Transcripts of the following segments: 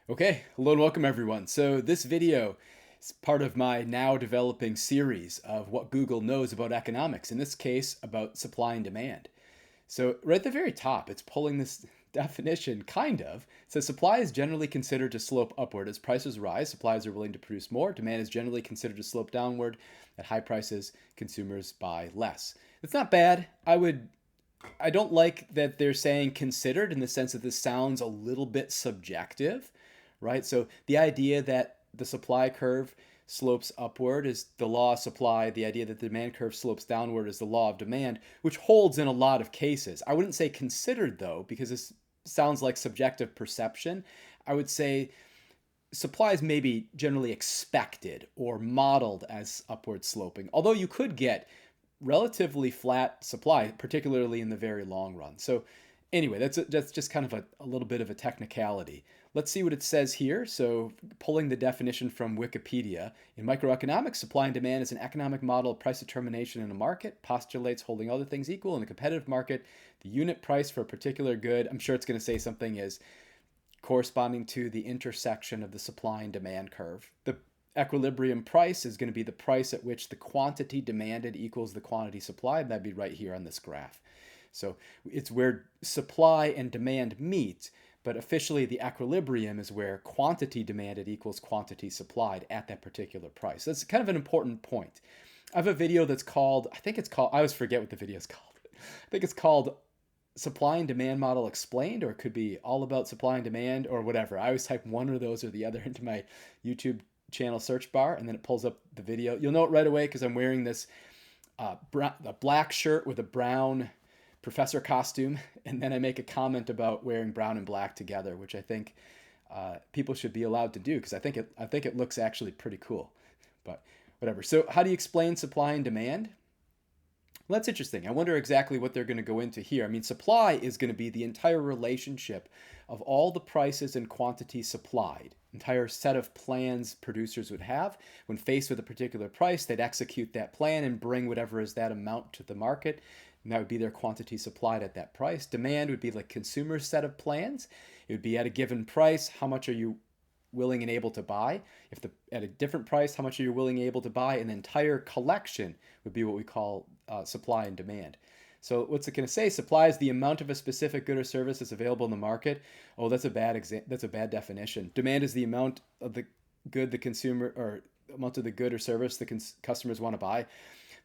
Okay, hello and welcome everyone. So this video is part of my now developing series of what Google knows about economics, in this case about supply and demand. So right at the very top, it's pulling this definition, kind of. It says supply is generally considered to slope upward. As prices rise, suppliers are willing to produce more. Demand is generally considered to slope downward. At high prices, consumers buy less. It's not bad. I don't like that they're saying considered in the sense that this sounds a little bit subjective, right? So the idea that the supply curve slopes upward is the law of supply. The idea that the demand curve slopes downward is the law of demand, which holds in a lot of cases. I wouldn't say considered though, because this sounds like subjective perception. I would say supply is maybe generally expected or modeled as upward sloping, although you could get relatively flat supply, particularly in the very long run. So anyway, that's just kind of a little bit of a technicality. Let's see what it says here. So pulling the definition from Wikipedia, in microeconomics, supply and demand is an economic model of price determination in a market, postulates holding other things equal in a competitive market, the unit price for a particular good, I'm sure it's going to say something, is corresponding to the intersection of the supply and demand curve. The equilibrium price is going to be the price at which the quantity demanded equals the quantity supplied. That'd be right here on this graph. So it's where supply and demand meet, but officially the equilibrium is where quantity demanded equals quantity supplied at that particular price. That's kind of an important point. I have a video that's called, I always forget what the video is called. I think it's called Supply and Demand Model Explained, or it could be all about supply and demand or whatever. I always type one or those or the other into my YouTube channel search bar, and then it pulls up the video. You'll know it right away because I'm wearing this a black shirt with a brown professor costume, and then I make a comment about wearing brown and black together, which I think people should be allowed to do because I think it looks actually pretty cool. But whatever. So how do you explain supply and demand? Well, that's interesting. I wonder exactly what they're going to go into here. I mean, supply is going to be the entire relationship of all the prices and quantities supplied, entire set of plans producers would have. When faced with a particular price, they'd execute that plan and bring whatever is that amount to the market. And that would be their quantity supplied at that price. Demand would be like consumer set of plans. It would be at a given price, how much are you willing and able to buy? If the at a different price, how much are you willing and able to buy? And the entire collection would be what we call supply and demand. So what's it going to say? Supply is the amount of a specific good or service that's available in the market. Oh, that's a bad definition. Demand is the amount of the good the consumer or amount of the good or service the customers want to buy.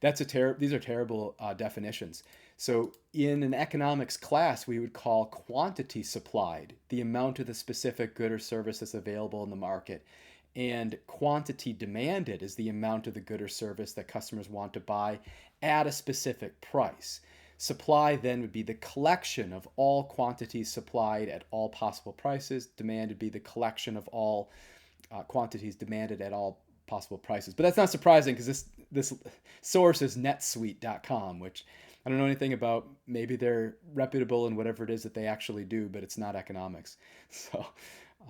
These are terrible definitions. So in an economics class, we would call quantity supplied the amount of the specific good or service that's available in the market. And quantity demanded is the amount of the good or service that customers want to buy at a specific price. Supply then would be the collection of all quantities supplied at all possible prices. Demand would be the collection of all quantities demanded at all possible prices. But that's not surprising because this source is netsuite.com, which I don't know anything about. Maybe they're reputable in whatever it is that they actually do, but it's not economics. So,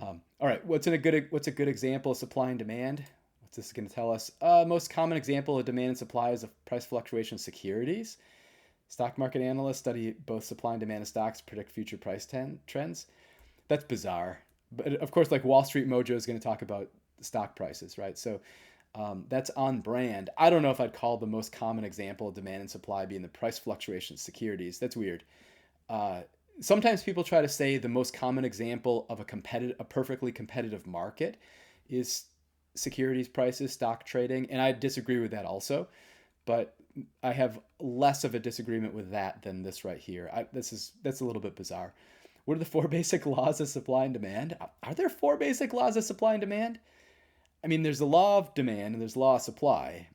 all right, what's a good example of supply and demand? What's this going to tell us? Most common example of demand and supply is of price fluctuation of securities. Stock market analysts study both supply and demand of stocks to predict future price trends. That's bizarre. But of course, like Wall Street Mojo is going to talk about stock prices, right? So that's on brand. I don't know if I'd call the most common example of demand and supply being the price fluctuation of securities. That's weird. Sometimes people try to say the most common example of a perfectly competitive market is securities prices, stock trading, and I disagree with that also. But I have less of a disagreement with that than this right here. That's a little bit bizarre. What are the four basic laws of supply and demand? Are there four basic laws of supply and demand? I mean, there's the law of demand and there's the law of supply.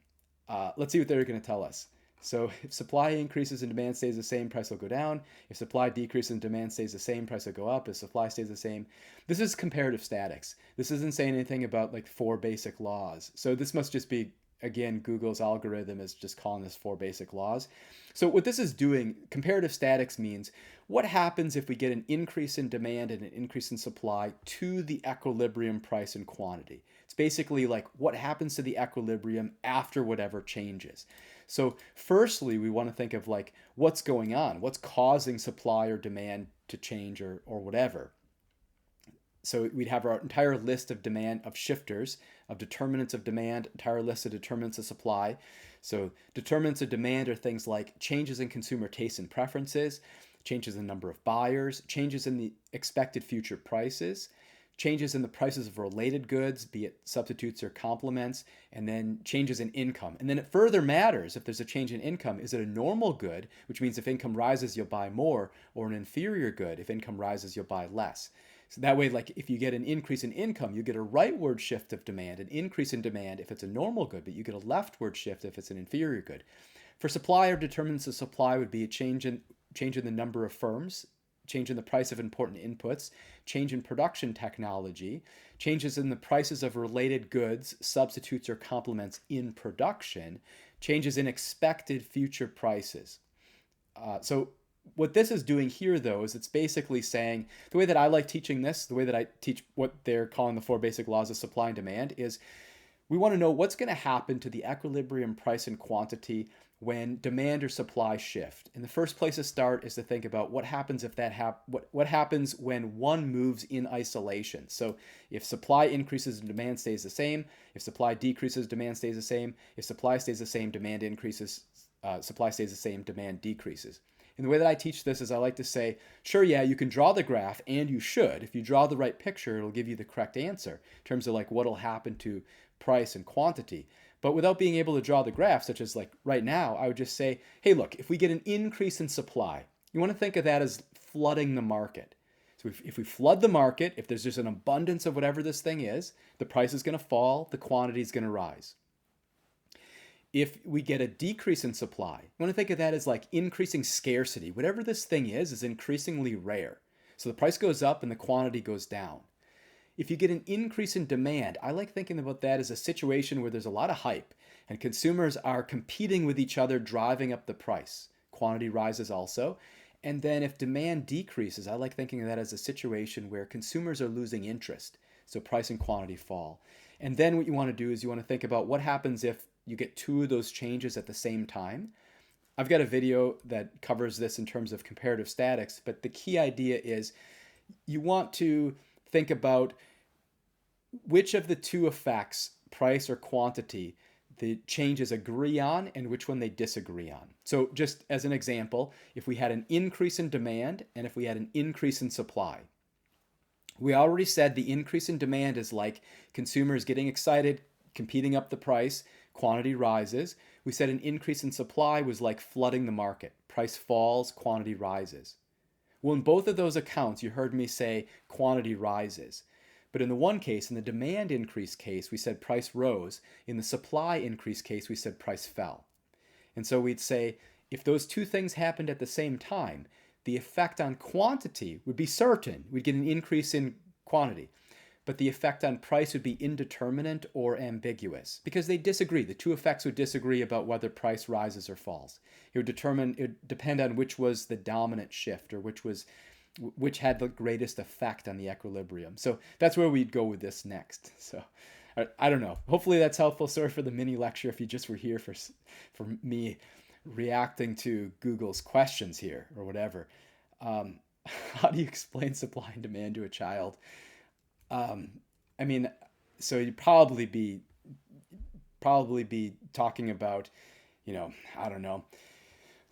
Let's see what they're going to tell us. So if supply increases and demand stays the same, price will go down. If supply decreases and demand stays the same, price will go up. If supply stays the same, this is comparative statics. This isn't saying anything about like four basic laws. So this must just be, again, Google's algorithm is just calling this four basic laws. So what this is doing, comparative statics means what happens if we get an increase in demand and an increase in supply to the equilibrium price and quantity. It's basically like what happens to the equilibrium after whatever changes. So firstly, we want to think of like what's going on, what's causing supply or demand to change or whatever. So we'd have our entire list of demand of shifters, of determinants of demand, entire list of determinants of supply. So determinants of demand are things like changes in consumer tastes and preferences, changes in the number of buyers, changes in the expected future prices, changes in the prices of related goods, be it substitutes or complements, and then changes in income. And then it further matters if there's a change in income. Is it a normal good, which means if income rises, you'll buy more, or an inferior good, if income rises, you'll buy less? So that way, like if you get an increase in income, you get a rightward shift of demand, an increase in demand if it's a normal good, but you get a leftward shift if it's an inferior good. For supply, or determinants of supply would be a change in the number of firms, change in the price of important inputs, change in production technology, changes in the prices of related goods, substitutes or complements in production, changes in expected future prices. So what this is doing here, though, is it's basically saying, the way that I like teaching this, the way that I teach what they're calling the 4 basic laws of supply and demand, is we want to know what's going to happen to the equilibrium price and quantity when demand or supply shift. And the first place to start is to think about what happens if what happens when one moves in isolation. So if supply increases and demand stays the same, if supply decreases, demand stays the same, if supply stays the same, demand increases, supply stays the same, demand decreases. And the way that I teach this is I like to say, sure, yeah, you can draw the graph, and you should. If you draw the right picture, it'll give you the correct answer in terms of like what'll happen to price and quantity. But without being able to draw the graph, such as like right now, I would just say, hey, look, if we get an increase in supply, you want to think of that as flooding the market. So if we flood the market, if there's just an abundance of whatever this thing is, the price is going to fall, the quantity is going to rise. If we get a decrease in supply, you want to think of that as like increasing scarcity. Whatever this thing is increasingly rare. So the price goes up and the quantity goes down. If you get an increase in demand, I like thinking about that as a situation where there's a lot of hype and consumers are competing with each other, driving up the price. Quantity rises also. And then if demand decreases, I like thinking of that as a situation where consumers are losing interest. So price and quantity fall. And then what you want to do is you want to think about what happens if you get 2 of those changes at the same time. I've got a video that covers this in terms of comparative statics, but the key idea is you want to think about which of the 2 effects, price or quantity, the changes agree on and which one they disagree on. So just as an example, if we had an increase in demand and if we had an increase in supply, we already said the increase in demand is like consumers getting excited, competing up the price, quantity rises. We said an increase in supply was like flooding the market. Price falls, quantity rises. Well, in both of those accounts, you heard me say quantity rises. But in the one case, in the demand increase case, we said price rose. In the supply increase case, we said price fell. And so we'd say if those 2 things happened at the same time, the effect on quantity would be certain. We'd get an increase in quantity. But the effect on price would be indeterminate or ambiguous because they disagree. The 2 effects would disagree about whether price rises or falls. It would depend on which was the dominant shift or which had the greatest effect on the equilibrium. So that's where we'd go with this next. So I don't know. Hopefully that's helpful. Sorry for the mini lecture if you just were here for me reacting to Google's questions here or whatever. How do you explain supply and demand to a child? I mean, so you'd probably be talking about, I don't know,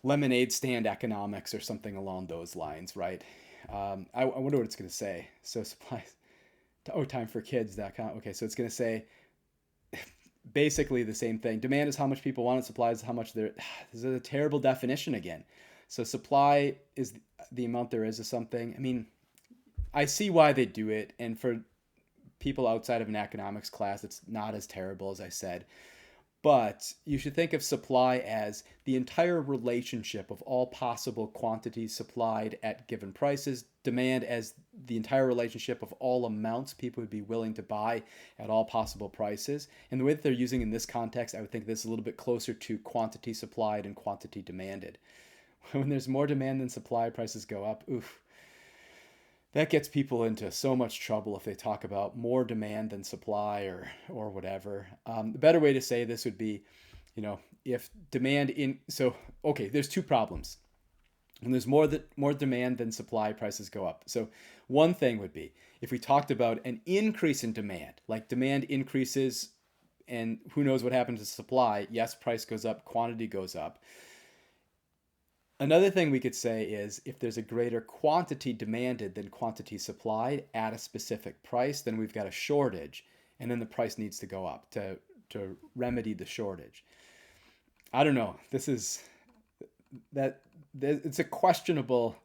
lemonade stand economics or something along those lines, right? I wonder what it's going to say. So supplies, timeforkids.com. Okay, so it's going to say basically the same thing. Demand is how much people want it. Supply is how much there. This is a terrible definition again. So supply is the amount there is of something. I mean, I see why they do it, and for people outside of an economics class, it's not as terrible as I said. But you should think of supply as the entire relationship of all possible quantities supplied at given prices, demand as the entire relationship of all amounts people would be willing to buy at all possible prices. And the way that they're using in this context, I would think this is a little bit closer to quantity supplied and quantity demanded. When there's more demand than supply, prices go up. Oof. That gets people into so much trouble if they talk about more demand than supply or whatever. The better way to say this would be, if demand there's 2 problems. When there's more demand than supply, prices go up. So one thing would be, If we talked about an increase in demand, like demand increases and who knows what happens to supply, yes, price goes up, quantity goes up. Another thing we could say is if there's a greater quantity demanded than quantity supplied at a specific price, then we've got a shortage, and then the price needs to go up to remedy the shortage. I don't know. This is that it's a questionable.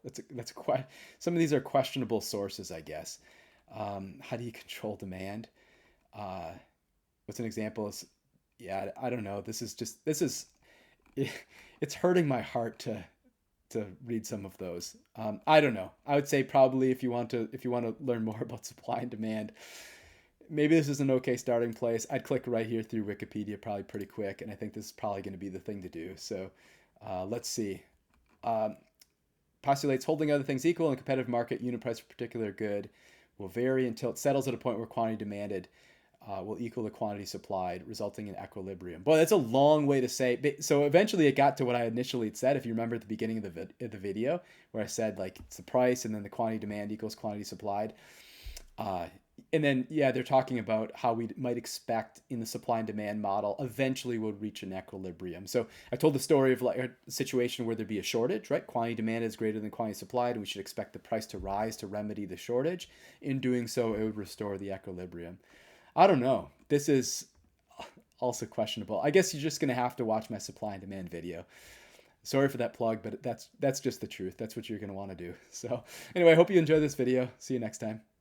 Some of these are questionable sources, I guess. How do you control demand? Uh, what's an example? Is yeah, I don't know. This is it's hurting my heart to read some of those. I don't know. I would say probably if you want to learn more about supply and demand, maybe this is an okay starting place. I'd click right here through Wikipedia probably pretty quick, and I think this is probably going to be the thing to do. So let's see. Um, Postulates holding other things equal in a competitive market, unit price for a particular good will vary until it settles at a point where quantity demanded will equal the quantity supplied, resulting in equilibrium. Boy, that's a long way to say. So eventually it got to what I initially said, if you remember at the beginning of the video, where I said like it's the price and then the quantity demand equals quantity supplied. Uh, and then, yeah, they're talking about how we might expect in the supply and demand model eventually we'll reach an equilibrium. So I told the story of like a situation where there'd be a shortage, right? Quantity demand is greater than quantity supplied, and we should expect the price to rise to remedy the shortage. In doing so, it would restore the equilibrium. I don't know. This is also questionable. I guess you're just going to have to watch my supply and demand video. Sorry for that plug, but that's just the truth. That's what you're going to want to do. So anyway, I hope you enjoy this video. See you next time.